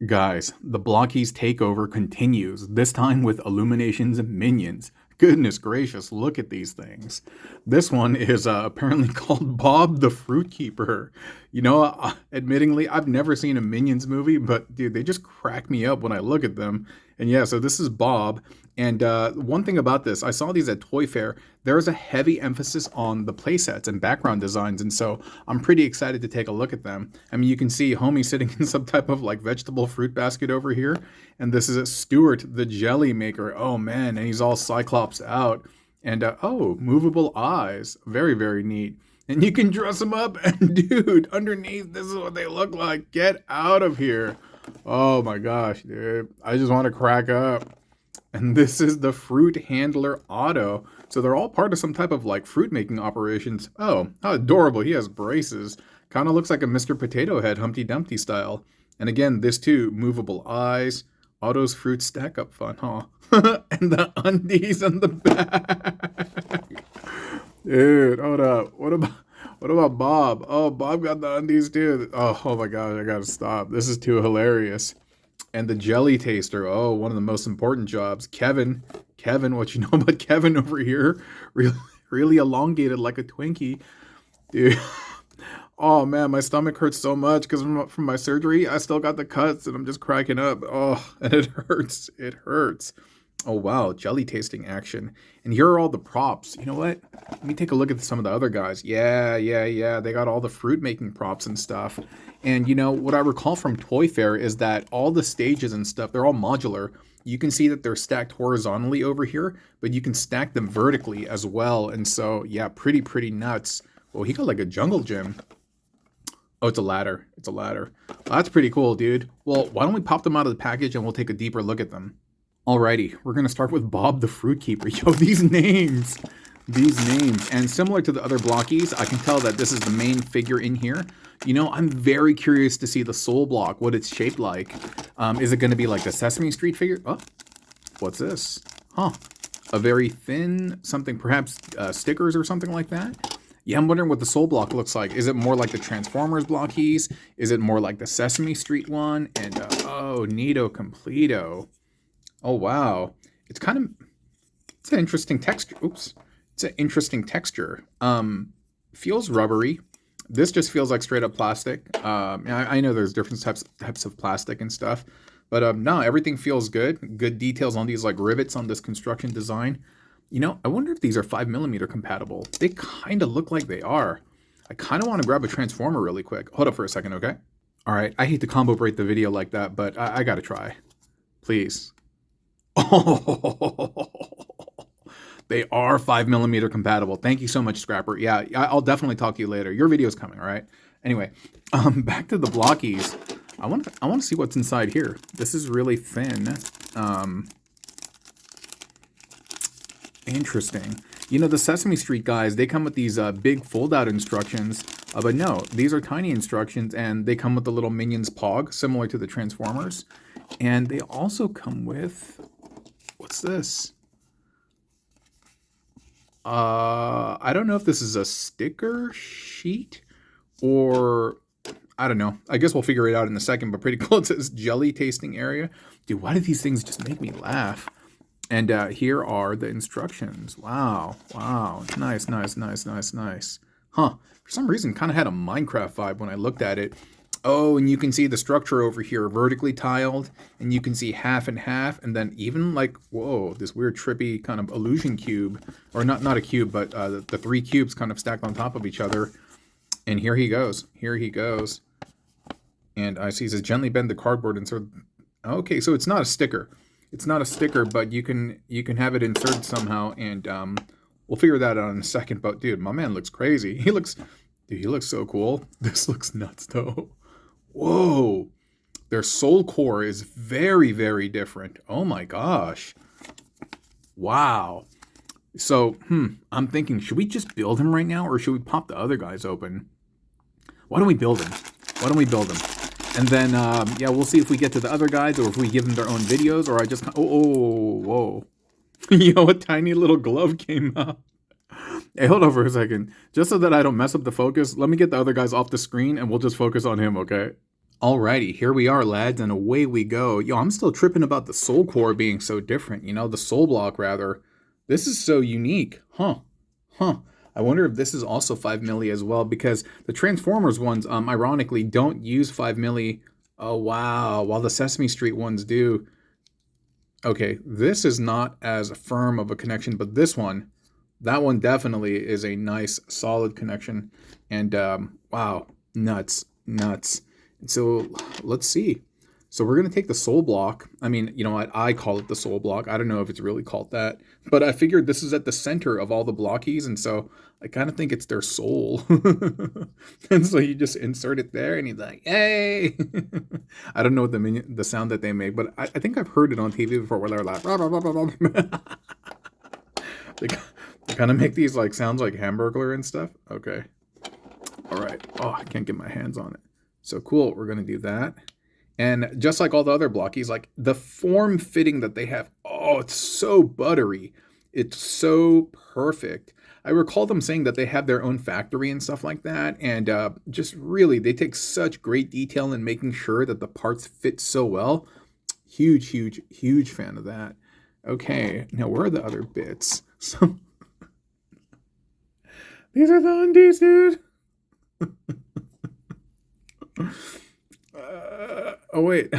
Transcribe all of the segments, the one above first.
Guys, the Blokees takeover continues, this time with Illuminations and minions. Goodness gracious, look at these things. This one is apparently called Bob the Fruit Keeper. Admittingly, I've never seen a Minions movie, but dude, they just crack me up when I look at them. And yeah, so this is Bob. And one thing about this, I saw these at Toy Fair. There's a heavy emphasis on the playsets and background designs, and so I'm pretty excited to take a look at them. I mean, you can see Homie sitting in some type of like vegetable fruit basket over here, and this is a Stuart, the jelly maker. Oh man, and he's all Cyclops out. And oh, movable eyes. Very, very neat. And you can dress them up, and dude, underneath, this is what they look like. Get out of here. Oh my gosh, dude. I just want to crack up. And this is the fruit handler Otto. So they're all part of some type of like fruit making operations. Oh, how adorable. He has braces. Kind of looks like a Mr. Potato Head Humpty Dumpty style. And again, this too, movable eyes. Otto's fruit stack up fun, huh? And the undies on the back. Dude, hold up. What about Bob? Oh, Bob got the undies too. Oh my gosh, I gotta stop. This is too hilarious. And the jelly taster. Oh, one of the most important jobs. Kevin, what you know about Kevin over here? Really, really elongated like a Twinkie. Dude. Oh man, my stomach hurts so much because from my surgery, I still got the cuts and I'm just cracking up. Oh, and it hurts. It hurts. Oh wow, jelly tasting action. And here are all the props. You know what? Let me take a look at some of the other guys. Yeah. They got all the fruit making props and stuff. And what I recall from Toy Fair is that all the stages and stuff, they're all modular. You can see that they're stacked horizontally over here, but you can stack them vertically as well. And so, yeah, pretty nuts. Oh, he got like a jungle gym. Oh, it's a ladder. It's a ladder. Well, that's pretty cool, dude. Well, why don't we pop them out of the package and we'll take a deeper look at them. Alrighty, we're going to start with Bob the Fruit Keeper. Yo, these names. And similar to the other Blockies, I can tell that this is the main figure in here. I'm very curious to see the soul block, what it's shaped like. Is it going to be like the Sesame Street figure? Oh, what's this? Huh. A very thin something, perhaps stickers or something like that? Yeah, I'm wondering what the soul block looks like. Is it more like the Transformers Blockies? Is it more like the Sesame Street one? And, oh, neato completo. Oh, wow. It's an interesting texture. Oops. It's an interesting texture. Feels rubbery. This just feels like straight up plastic. I know there's different types of plastic and stuff, but no, everything feels good. Good details on these like rivets on this construction design. I wonder if these are 5mm compatible. They kind of look like they are. I kind of want to grab a transformer really quick. Hold up for a second, okay? All right, I hate to combo break the video like that, but I gotta try. Please. Oh, they are 5mm compatible. Thank you so much, Scrapper. Yeah, I'll definitely talk to you later. Your video's coming, all right? Anyway, back to the Blockies. I want to see what's inside here. This is really thin. Interesting. The Sesame Street guys, they come with these big fold-out instructions. But no, these are tiny instructions, and they come with the little Minions Pog, similar to the Transformers. And they also come with... What's this? I don't know if this is a sticker sheet or I don't know. I guess we'll figure it out in a second, but pretty cool. It says jelly tasting area. Dude, why do these things just make me laugh? And here are the instructions. Wow. Nice. Huh. For some reason, kind of had a Minecraft vibe when I looked at it. Oh, and you can see the structure over here, vertically tiled, and you can see half and half, and then even like, whoa, this weird trippy kind of illusion cube, or not a cube, but the three cubes kind of stacked on top of each other. And here he goes. And I see it says gently bend the cardboard insert. Okay, so it's not a sticker. It's not a sticker, but you can have it inserted somehow, and we'll figure that out in a second. But dude, my man looks crazy. He looks so cool. This looks nuts though. Whoa, their soul core is very, very different. Oh my gosh. Wow. So, I'm thinking, should we just build him right now, or should we pop the other guys open? Why don't we build him? And then, yeah, we'll see if we get to the other guys, or if we give them their own videos, or I just... whoa. Yo, a tiny little glove came out. Hey, hold on for a second. Just so that I don't mess up the focus, let me get the other guys off the screen, and we'll just focus on him, okay? Alrighty, here we are, lads, and away we go. Yo, I'm still tripping about the soul core being so different, the soul block, rather. This is so unique. Huh. I wonder if this is also 5 milli as well, because the Transformers ones, ironically, don't use 5 milli. Oh, wow, while the Sesame Street ones do. Okay, this is not as firm of a connection, but this one, that one definitely is a nice, solid connection. And, wow, nuts. So let's see. So we're going to take the soul block. I mean, you know what? I call it the soul block. I don't know if it's really called that. But I figured this is at the center of all the Blokees, and so I kind of think it's their soul. And so you just insert it there, and he's like, hey! I don't know what the sound that they make, but I think I've heard it on TV before where they're like, rah, rah, rah, rah, rah. They kind of make these like sounds like Hamburglar and stuff. Okay. All right. Oh, I can't get my hands on it. So cool. We're going to do that. And just like all the other Blokees, like the form fitting that they have, oh, it's so buttery. It's so perfect. I recall them saying that they have their own factory and stuff like that. And just really, they take such great detail in making sure that the parts fit so well. Huge fan of that. Okay, now where are the other bits? So these are the undies, dude. Oh wait,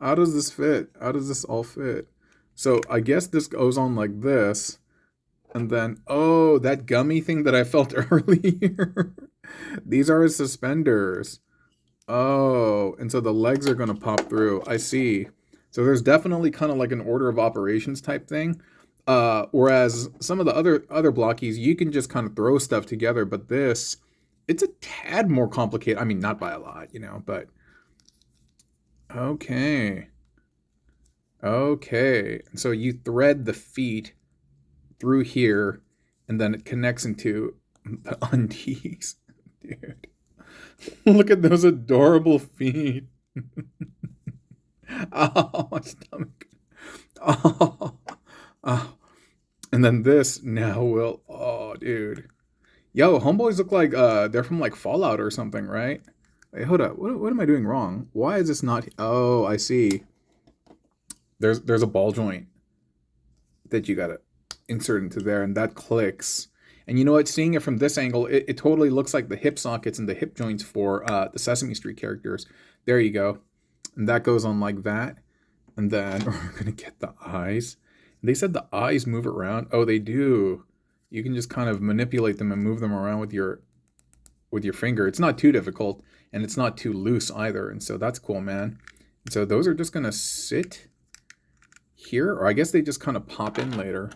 how does this fit? How does this all fit? So I guess this goes on like this, and then, oh, that gummy thing that I felt earlier. These are his suspenders. Oh, and so the legs are gonna pop through. I see. So there's definitely kind of like an order of operations type thing. Whereas some of the other Blokees, you can just kind of throw stuff together, but this, it's a tad more complicated. I mean, not by a lot, but okay. And so you thread the feet through here, and then it connects into the undies. Dude, look at those adorable feet. Oh, my stomach. Oh. And then this now will, oh, dude. Yo, homeboys look like they're from like Fallout or something, right? Wait, hold up. What am I doing wrong? Why is this not? Oh, I see. There's a ball joint that you gotta insert into there, and that clicks. And you know what? Seeing it from this angle, it totally looks like the hip sockets and the hip joints for the Sesame Street characters. There you go. And that goes on like that. And then we're gonna get the eyes. They said the eyes move around. Oh, they do. You can just kind of manipulate them and move them around with your finger. It's not too difficult, and it's not too loose either. And so that's cool, man. And so those are just gonna sit here, or I guess they just kind of pop in later.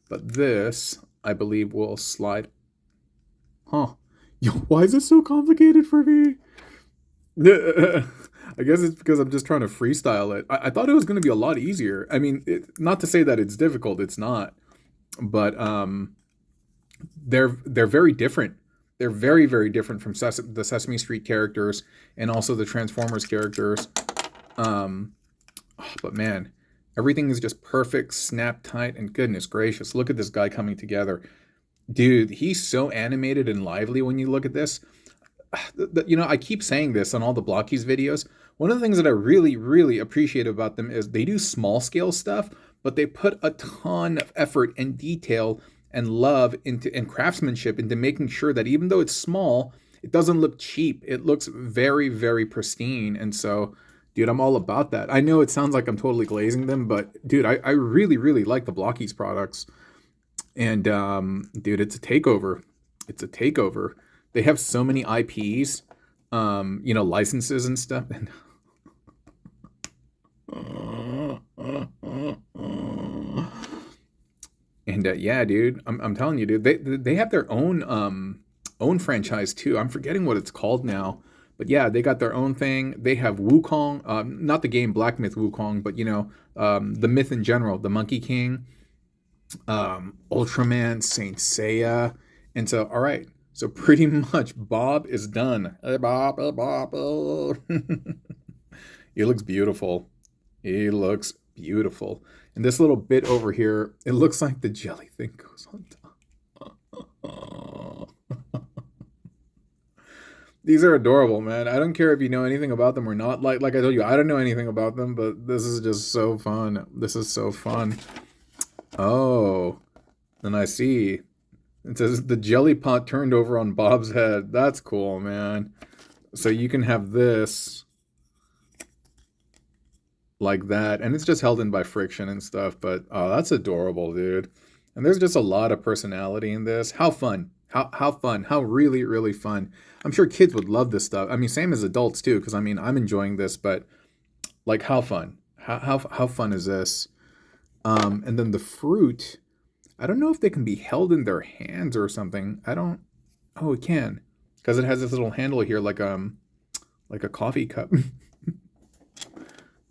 But this, I believe, will slide. Huh. Yo, why is this so complicated for me? I guess it's because I'm just trying to freestyle it. I thought it was going to be a lot easier. I mean, not to say that it's difficult. It's not. But they're very different. They're very, very different from the Sesame Street characters and also the Transformers characters. But man, everything is just perfect, snap tight, and goodness gracious, look at this guy coming together. Dude, he's so animated and lively when you look at this. I keep saying this on all the Blokees videos. One of the things that I really, really appreciate about them is they do small scale stuff, but they put a ton of effort and detail and love and craftsmanship into making sure that even though it's small, it doesn't look cheap. It looks very, very pristine. And so, dude, I'm all about that. I know it sounds like I'm totally glazing them, but dude, I really, really like the Blokees products. And dude, it's a takeover. They have so many IPs, licenses and stuff. And yeah, dude, I'm telling you, dude, they have their own franchise too. I'm forgetting what it's called now, but yeah, they got their own thing. They have Wukong, not the game Black Myth Wukong, but the myth in general, the Monkey King, Ultraman, Saint Seiya, and so all right. So pretty much Bob is done. Hey, Bob. He looks beautiful. And this little bit over here, it looks like the jelly thing goes on top. These are adorable, man. I don't care if you know anything about them or not. Like I told you, I don't know anything about them, but this is just so fun. This is so fun. Oh, then I see. It says the jelly pot turned over on Bob's head. That's cool, man. So you can have this like that, and it's just held in by friction and stuff, but oh, that's adorable, dude. And there's just a lot of personality in this. How fun. How fun. How really, really fun. I'm sure kids would love this stuff. I mean, same as adults too, because I mean, I'm enjoying this, but like how fun. How fun is this? And then the fruit, I don't know if they can be held in their hands or something. I don't. Oh, it can, because it has this little handle here, like a coffee cup.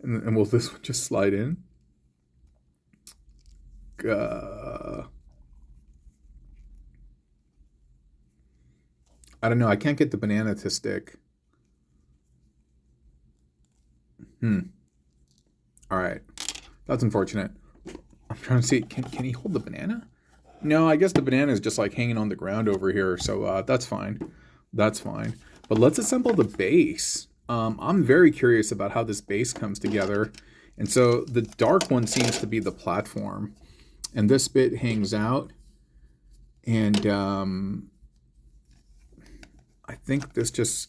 And will this one just slide in? I don't know. I can't get the banana to stick. All right. That's unfortunate. I'm trying to see. Can he hold the banana? No, I guess the banana is just like hanging on the ground over here. So that's fine. That's fine. But let's assemble the base. I'm very curious about how this base comes together. And so the dark one seems to be the platform. And this bit hangs out. And I think this just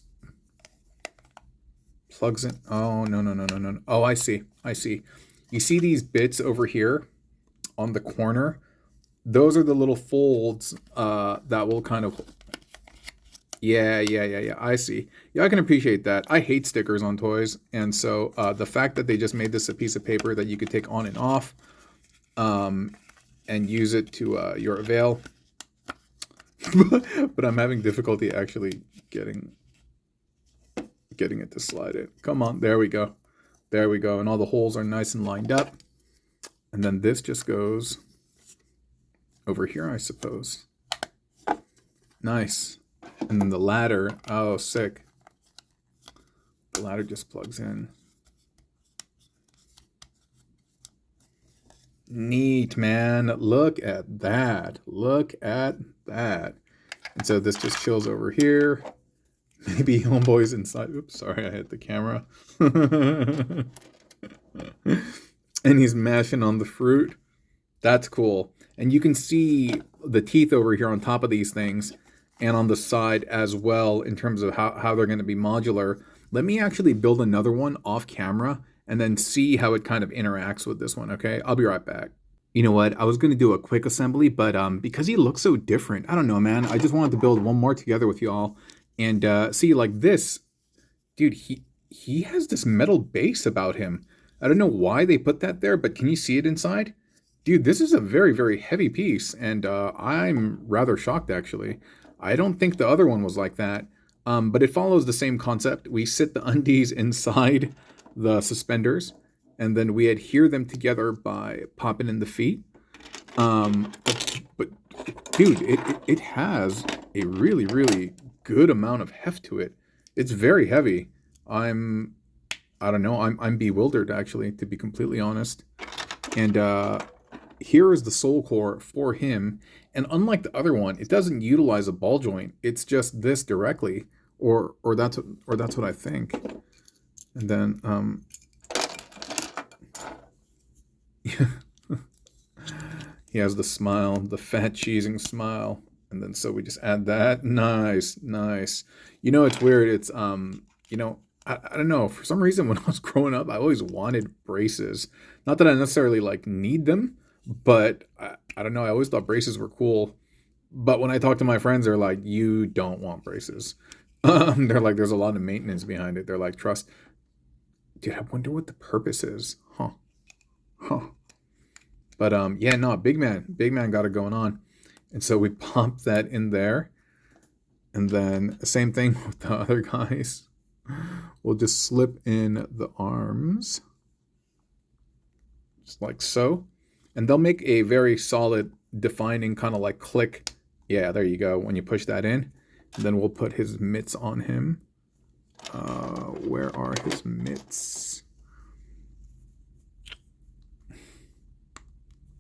plugs in. Oh, no. Oh, I see. You see these bits over here on the corner? Those are the little folds that will kind of... Yeah. I see. Yeah, I can appreciate that. I hate stickers on toys. And so the fact that they just made this a piece of paper that you could take on and off and use it to your avail. But I'm having difficulty actually getting it to slide in. Come on, there we go. And all the holes are nice and lined up. And then this just goes over here, I suppose. Nice. And then the ladder, oh, sick. The ladder just plugs in. Neat, man. Look at that. And so this just chills over here. Maybe homeboy's inside. Oops, sorry, I hit the camera. And he's mashing on the fruit. That's cool. And you can see the teeth over here on top of these things and on the side as well in terms of how they're going to be modular. Let me actually build another one off camera and then see how it kind of interacts with this one, okay? I'll be right back. You know what? I was going to do a quick assembly, but because he looks so different, I don't know, man. I just wanted to build one more together with y'all and see, like this. Dude, he has this metal base about him. I don't know why they put that there, but can you see it inside? Dude, this is a very, very heavy piece, and I'm rather shocked, actually. I don't think the other one was like that, but it follows the same concept. We sit the undies inside the suspenders, and then we adhere them together by popping in the feet. But dude, it has a really, really good amount of heft to it. It's very heavy. I don't know. I'm bewildered, actually, to be completely honest. And here is the sole core for him. And unlike the other one, it doesn't utilize a ball joint. It's just this directly, or that's what I think. And then he has the smile, the fat cheesing smile. And then so we just add that. Nice. You know, it's weird. It's you know, I don't know. For some reason, when I was growing up, I always wanted braces. Not that I necessarily like need them, but I don't know. I always thought braces were cool. But when I talk to my friends, they're like, "You don't want braces." They're like, "There's a lot of maintenance behind it." They're like, "Trust." Dude, I wonder what the purpose is. Huh. But yeah, no, big man got it going on. And so we pop that in there. And then same thing with the other guys. We'll just slip in the arms. Just like so. And they'll make a very solid, defining kind of like click. Yeah, there you go. When you push that in. And then we'll put his mitts on him. Where are his mitts?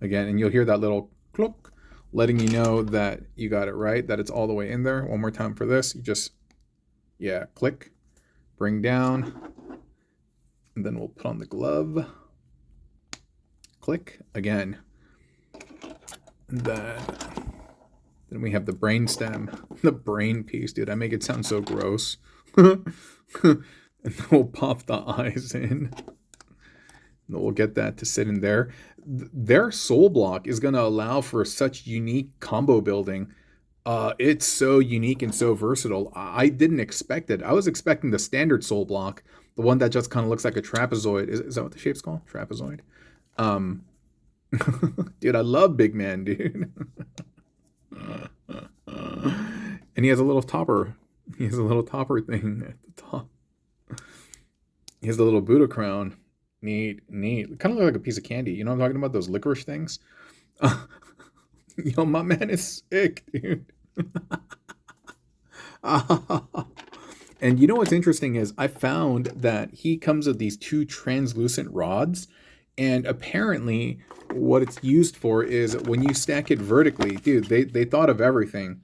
Again, and you'll hear that little clock, letting you know that you got it right, that it's all the way in there. One more time for this. You just Yeah, click, bring down, and then we'll put on the glove. Click again. And then we have the brain stem, the brain piece, dude. I make it sound so gross. And then we'll pop the eyes in. And we'll get that to sit in there. Their soul block is going to allow for such unique combo building. It's so unique and so versatile. I didn't expect it. I was expecting the standard soul block, the one that just kind of looks like a trapezoid. Is that what the shape's called? Trapezoid? Dude, I love Big Man, dude. And he has a little topper. He has a little topper thing at the top. He has the little Buddha crown. Neat. Kind of look like a piece of candy. You know what I'm talking about? Those licorice things? Yo, my man is sick, dude. And you know what's interesting is I found that he comes with these 2 translucent rods. And apparently what it's used for is when you stack it vertically, dude, they thought of everything.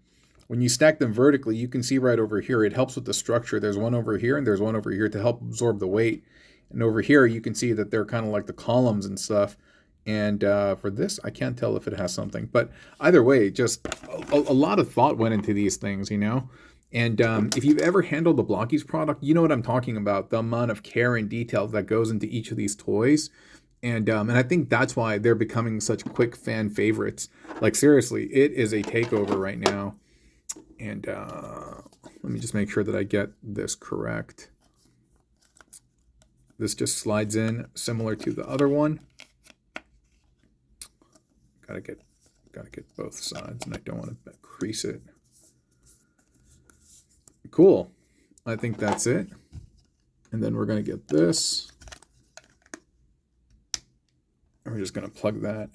When you stack them vertically, you can see right over here, it helps with the structure. There's one over here and there's one over here to help absorb the weight. And over here, you can see that they're kind of like the columns and stuff. And for this, I can't tell if it has something. But either way, just a lot of thought went into these things, you know? And if you've ever handled the Blokees product, you know what I'm talking about. The amount of care and detail that goes into each of these toys. And I think that's why they're becoming such quick fan favorites. Like, seriously, it is a takeover right now. And let me just make sure that I get this correct. This just slides in similar to the other one. Gotta get both sides, and I don't want to crease it. Cool. I think that's it. And then we're gonna get this. And we're just gonna plug that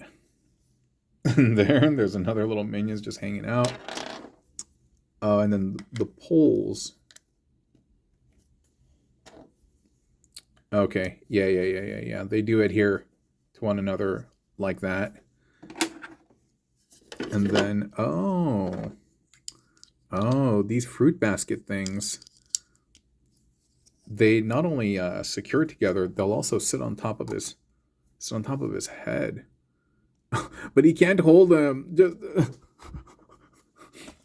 in there. And there's another little minions just hanging out. And then the poles. Okay, yeah. They do adhere to one another like that. And then, oh, these fruit basket things, they not only secure together, they'll also sit on top of his head. But he can't hold them. Just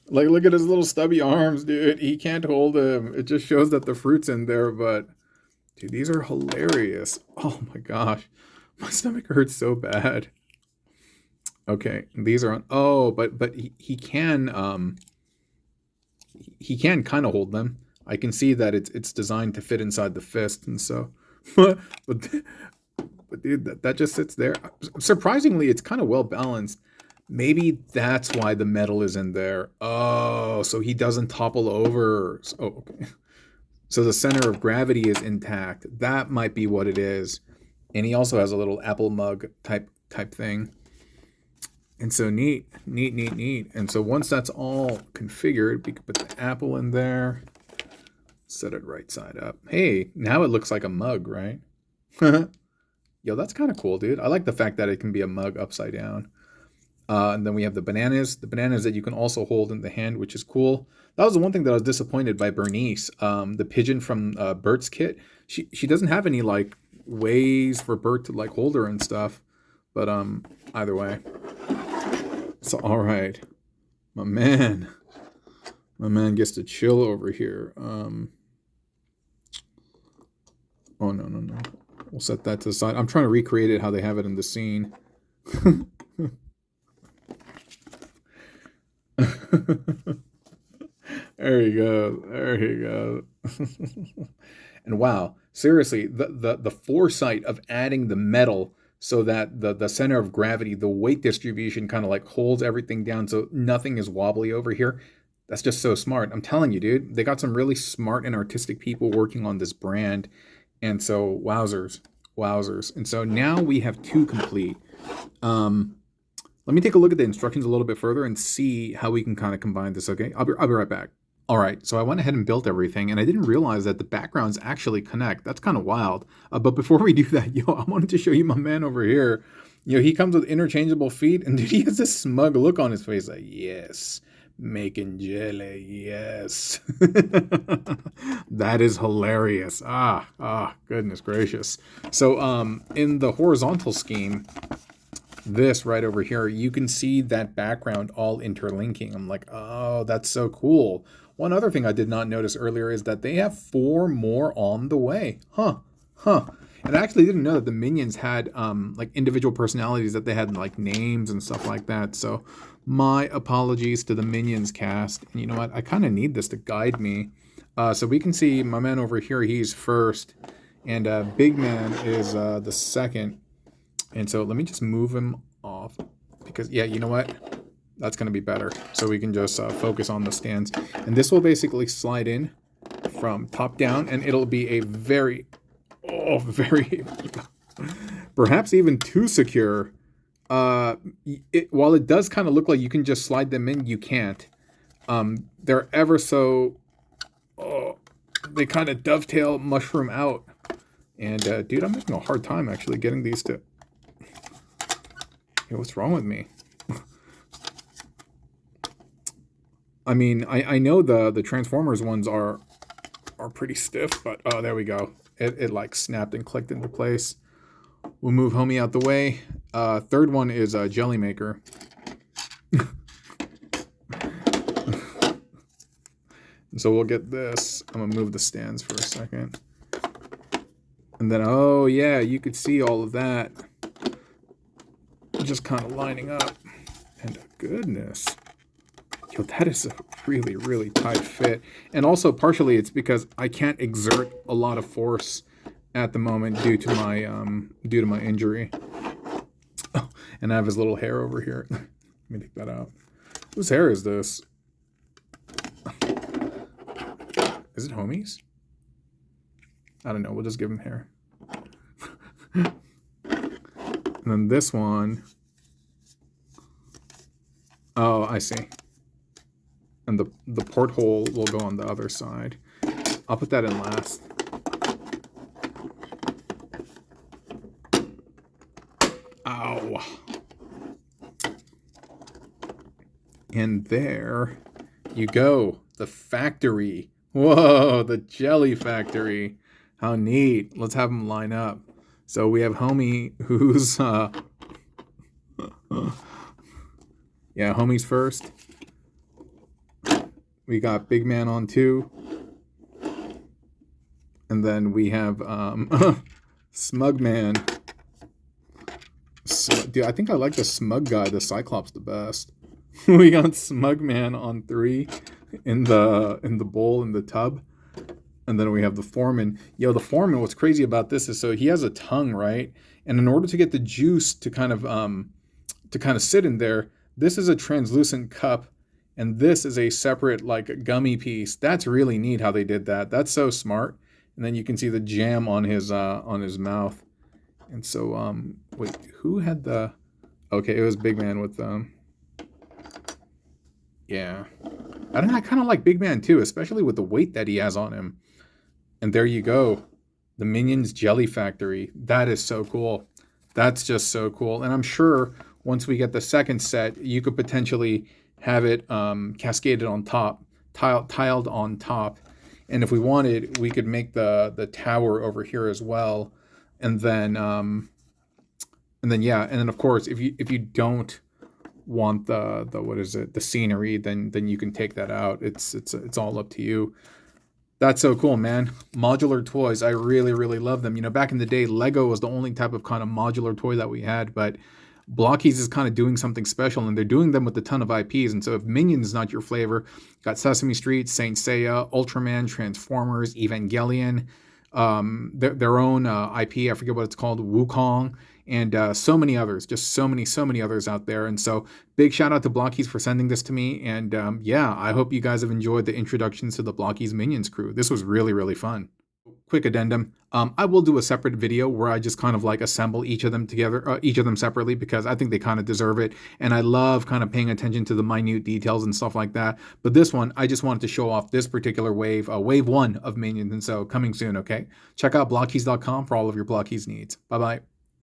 like, look at his little stubby arms, dude. He can't hold them. It just shows that the fruit's in there, but dude, these are hilarious. Oh my gosh. My stomach hurts so bad. Okay, these are on. Oh, but he can kind of hold them. I can see that it's designed to fit inside the fist, and so, but dude, that just sits there. Surprisingly, it's kind of well balanced. Maybe that's why the metal is in there. Oh, so he doesn't topple over. Oh, okay. So the center of gravity is intact. That might be what it is. And he also has a little apple mug type thing. And so neat. And so once that's all configured, we can put the apple in there, set it right side up. Hey, now it looks like a mug, right? Yo, that's kind of cool, dude. I like the fact that it can be a mug upside down. And then we have the bananas that you can also hold in the hand, which is cool. That was the one thing that I was disappointed by Bernice, the pigeon from Bert's kit. She doesn't have any like ways for Bert to like hold her and stuff. But either way. So all right, my man gets to chill over here. Oh no, we'll set that to the side. I'm trying to recreate it how they have it in the scene. There you go. And wow, seriously, the foresight of adding the metal so that the center of gravity, the weight distribution kind of like holds everything down so nothing is wobbly over here. That's just so smart. I'm telling you, dude, they got some really smart and artistic people working on this brand. And so wowzers. And so now we have 2 complete. Let me take a look at the instructions a little bit further and see how we can kind of combine this, okay? I'll be right back. All right, so I went ahead and built everything, and I didn't realize that the backgrounds actually connect. That's kind of wild. But before we do that, I wanted to show you my man over here. He comes with interchangeable feet, and dude, he has this smug look on his face like, yes, Making jelly, yes. That is hilarious. Goodness gracious. So in the horizontal scheme, this right over here, you can see that background all interlinking. I'm like, oh, that's so cool. One other thing I did not notice earlier is that they have 4 more on the way. Huh. And I actually didn't know that the minions had like individual personalities, that they had like names and stuff like that. So my apologies to the minions cast. And you know what? I kind of need this to guide me. So we can see my man over here, he's first. And Big Man is the second. And so let me just move him off. Because, yeah, you know what? That's going to be better. So we can just focus on the stands. And this will basically slide in from top down. And it'll be a very, perhaps even too secure. While it does kind of look like you can just slide them in, you can't. They're ever so, they kind of dovetail mushroom out. And dude, I'm having a hard time actually getting these to, hey, what's wrong with me? I mean, I know the Transformers ones are pretty stiff, but oh, there we go. It like snapped and clicked into place. We'll move homie out the way. Third one is Jelly Maker. And so we'll get this. I'm gonna move the stands for a second. And then, oh yeah, you could see all of that. Just kind of lining up. And goodness. Yo, that is a really, really tight fit. And also, partially, it's because I can't exert a lot of force at the moment due to my injury. Oh, and I have his little hair over here. Let me take that out. Whose hair is this? Is it homie's? I don't know. We'll just give him hair. And then this one. Oh, I see. And the porthole will go on the other side. I'll put that in last. Ow. And there you go. The factory. Whoa, the jelly factory. How neat. Let's have them line up. So we have homie who's yeah, homie's first. We got Big Man on 2. And then we have Smug Man. Dude, I think I like the Smug guy, the Cyclops, the best. We got Smug Man on 3 in the bowl, in the tub. And then we have the Foreman. Yo, the Foreman, what's crazy about this is, so he has a tongue, right? And in order to get the juice to kind of sit in there, this is a translucent cup. And this is a separate, like, gummy piece. That's really neat how they did that. That's so smart. And then you can see the jam on his mouth. And so, wait, who had the... Okay, it was Big Man with yeah. I don't know, I kind of like Big Man, too, especially with the weight that he has on him. And there you go. The Minions Jelly Factory. That is so cool. That's just so cool. And I'm sure once we get the second set, you could potentially... have it cascaded on top, tiled on top. And if we wanted, we could make the tower over here as well. And then yeah, and then of course, if you don't want the what is it, the scenery, then you can take that out. It's all up to you. That's so cool, man. Modular toys, I really, really love them. You know, back in the day, Lego was the only type of kind of modular toy that we had, but Blokees is kind of doing something special, and they're doing them with a ton of IPs. And so if Minions is not your flavor, got Sesame Street, Saint Seiya, Ultraman, Transformers, Evangelion, their own IP, I forget what it's called, Wukong, and so many others, just so many others out there. And so big shout out to Blokees for sending this to me. And yeah, I hope you guys have enjoyed the introductions to the Blokees Minions crew. This was really, really fun. Quick addendum. I will do a separate video where I just kind of like assemble each of them together, each of them separately, because I think they kind of deserve it. And I love kind of paying attention to the minute details and stuff like that. But this one, I just wanted to show off this particular wave, wave 1 of Minions. And so coming soon, okay? Check out Blokees.com for all of your Blokees needs. Bye-bye.